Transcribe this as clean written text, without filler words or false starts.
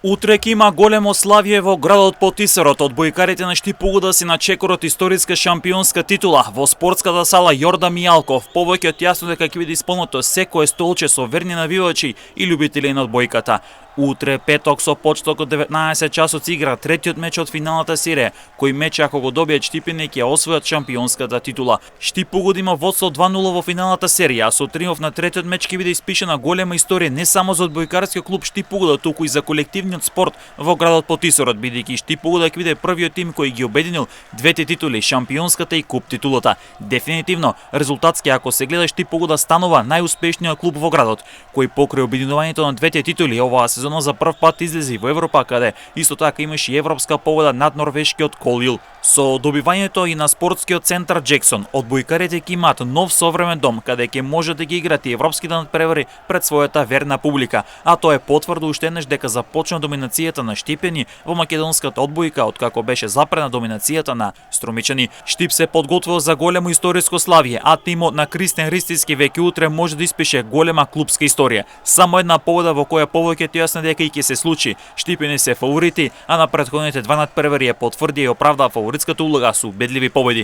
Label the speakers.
Speaker 1: Утре ќе има големо славје во градот Потисарот. Одбојкарите на Штип-Угода си на чекорот историска шампионска титула во спортската сала Јорда Мијалков. Повеќе од јасно дека ќе биде исполнето секое столче со верни навивачи и љубители на одбојката. Утре петок со почеток од 19 часот игра третиот меч од финалната серија, кој меч ако го добијат Штипјани ќе освојат шампионската титула. Штип-Угода има водство 2-0 во финалната серија, а со триумф на третиот меч ќе биде испишана голема историја не само за одбојкарскиот клуб Штип-Угода, туку и за колективниот спорт во градот Потисарот, бидејќи Штип-Угода ќе биде првиот тим кој ги обединил двете титули, шампионската и куп титулата. Дефинитивно, резултатски ако се гледа, Штип-Угода станува најуспешниот клуб во градот, кој покрај обединувањето на двете титули оваа сезона за прв пат излези во Европа, каде исто така имаше и европска победа над норвешкиот Колил. Со добивањето и на спортскиот центар Джексон, одбојкарите ќе имаат нов современ дом, каде ќе може да ги играт и европските надпревари пред својата верна публика, а тоа е потврда уште еднаш дека започна доминацијата на Штипјани во македонската одбојка, откако беше запрена доминацијата на Струмичани. Штип се подготвил за големо историско славје, а тимот на Кристен Ристиски веќе утре може да испише голема клубска историја. Само една победа во која повеќето јасно дека и ќе се случи. Штипјани се фаворити, а на претходните два надпревари ја потврди и оправдаа фаворитската улога со убедливи победи.